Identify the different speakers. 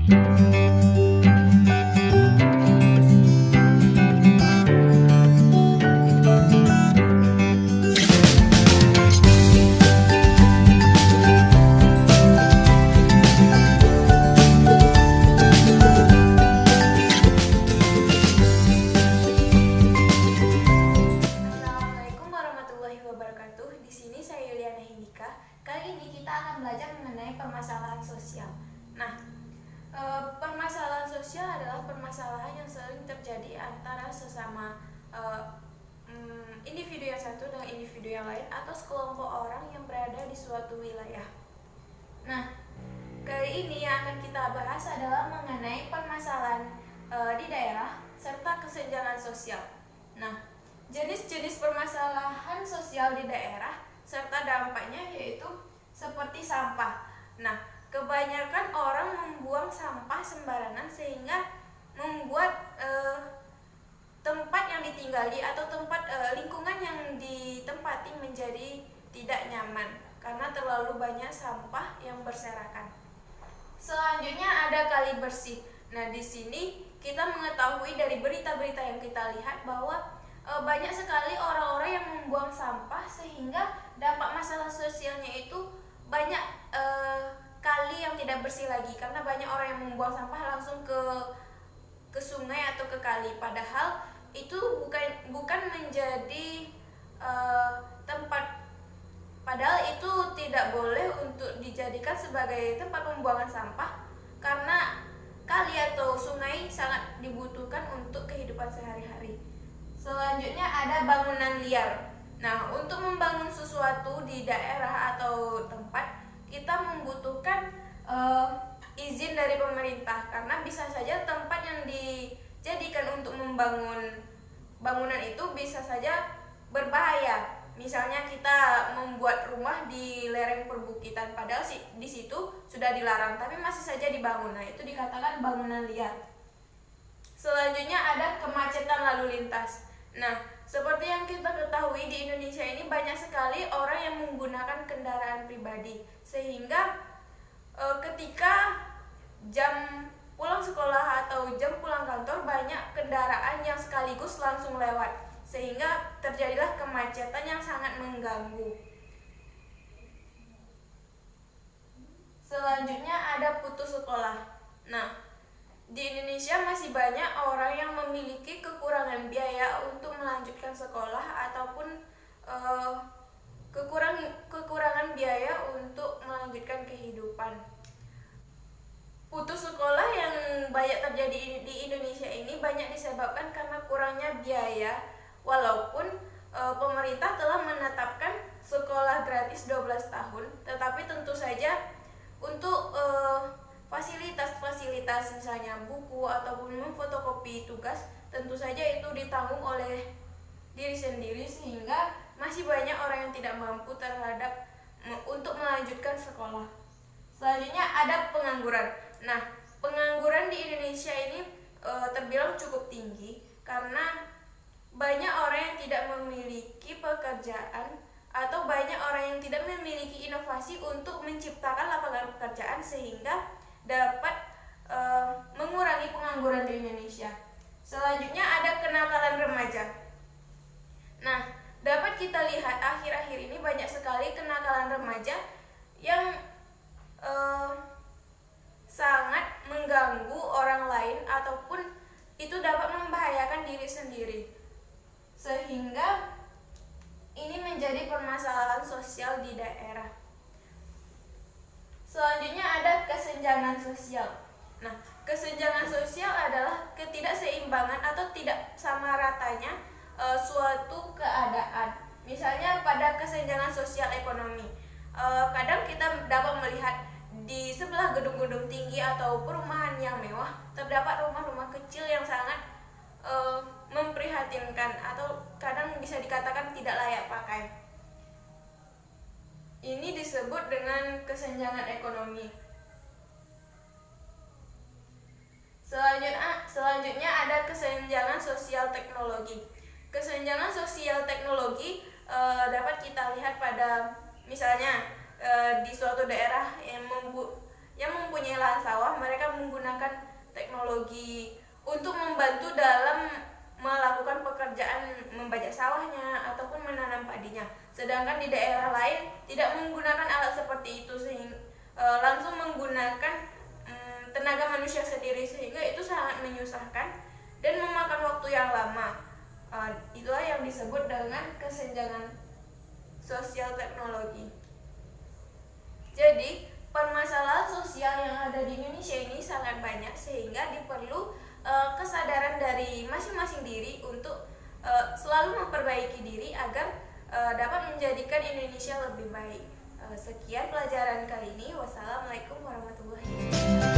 Speaker 1: Assalamualaikum warahmatullahi wabarakatuh. Di sini saya Yuliana Hindika. Kali ini kita akan belajar mengenai permasalahan sosial. Nah, permasalahan sosial adalah permasalahan yang sering terjadi antara sesama individu yang satu dengan individu yang lain atau sekelompok orang yang berada di suatu wilayah. Nah, kali ini yang akan kita bahas adalah mengenai permasalahan di daerah serta kesenjangan sosial. Nah, jenis-jenis permasalahan sosial di daerah serta dampaknya yaitu seperti sampah. Nah, kebanyakan orang membuang sampah sembarangan sehingga membuat tempat yang ditinggali atau tempat lingkungan yang ditempati menjadi tidak nyaman karena terlalu banyak sampah yang berserakan. Selanjutnya ada kali bersih. Nah, di sini kita mengetahui dari berita-berita yang kita lihat bahwa banyak sekali orang-orang yang membuang sampah sehingga dampak masalah sosialnya itu banyak kali yang tidak bersih lagi karena banyak orang yang membuang sampah langsung ke sungai atau ke kali, padahal itu bukan menjadi tempat, padahal itu tidak boleh untuk dijadikan sebagai tempat pembuangan sampah karena kali atau sungai sangat dibutuhkan untuk kehidupan sehari-hari. Selanjutnya ada bangunan liar. Nah, untuk membangun sesuatu di daerah atau tempat, kita membutuhkan izin dari pemerintah karena bisa saja tempat yang dijadikan untuk membangun bangunan itu bisa saja berbahaya. Misalnya kita membuat rumah di lereng perbukitan, padahal di situ sudah dilarang, tapi masih saja dibangun. Nah, itu dikatakan bangunan liar. Selanjutnya ada kemacetan lalu lintas. Nah, seperti yang kita ketahui di Indonesia ini banyak sekali orang yang menggunakan kendaraan pribadi, sehingga ketika jam pulang sekolah atau jam pulang kantor banyak kendaraan yang sekaligus langsung lewat, sehingga terjadilah kemacetan yang sangat mengganggu. Selanjutnya ada putus sekolah. Nah, di Indonesia masih banyak orang yang memiliki kekurangan biaya untuk melanjutkan sekolah ataupun kekurangan biaya untuk melanjutkan kehidupan. Putus sekolah yang banyak terjadi di Indonesia ini banyak disebabkan karena kurangnya biaya, walaupun pemerintah telah menetapkan sekolah gratis 12 tahun, tetapi tentu saja untuk fasilitas misalnya buku ataupun memfotokopi tugas tentu saja itu ditanggung oleh diri sendiri, sehingga masih banyak orang yang tidak mampu terhadap untuk melanjutkan sekolah. Selanjutnya ada pengangguran. Nah, pengangguran di Indonesia ini terbilang cukup tinggi karena banyak orang yang tidak memiliki pekerjaan atau banyak orang yang tidak memiliki inovasi untuk menciptakan lapangan pekerjaan sehingga dapat mengurangi pengangguran di Indonesia. Selanjutnya ada kenakalan remaja. Nah, dapat kita lihat akhir-akhir ini banyak sekali kenakalan remaja yang sangat mengganggu orang lain ataupun itu dapat membahayakan diri sendiri, sehingga ini menjadi permasalahan sosial di daerah. Selanjutnya ada kesenjangan sosial. Nah, kesenjangan sosial adalah ketidakseimbangan atau tidak sama ratanya suatu keadaan. Misalnya pada kesenjangan sosial ekonomi, kadang kita dapat melihat di sebelah gedung-gedung tinggi atau perumahan yang mewah terdapat rumah-rumah kecil yang sangat memprihatinkan atau kadang bisa dikatakan tidak layak pakai. Ini disebut dengan kesenjangan ekonomi. Selanjutnya ada kesenjangan sosial teknologi. Kesenjangan sosial teknologi dapat kita lihat pada misalnya di suatu daerah yang mempunyai lahan sawah, mereka menggunakan teknologi untuk membantu dalam melakukan pekerjaan membajak sawahnya ataupun menanam padinya. Sedangkan di daerah lain tidak menggunakan alat seperti itu sehingga langsung menggunakan tenaga manusia sendiri, sehingga itu sangat menyusahkan dan memakan waktu yang lama. Itulah yang disebut dengan kesenjangan sosial teknologi. Jadi permasalahan sosial yang ada di Indonesia ini sangat banyak, sehingga diperlu kesadaran dari masing-masing diri untuk selalu memperbaiki diri agar dapat menjadikan Indonesia lebih baik. Sekian pelajaran kali ini. Wassalamualaikum warahmatullahi wabarakatuh.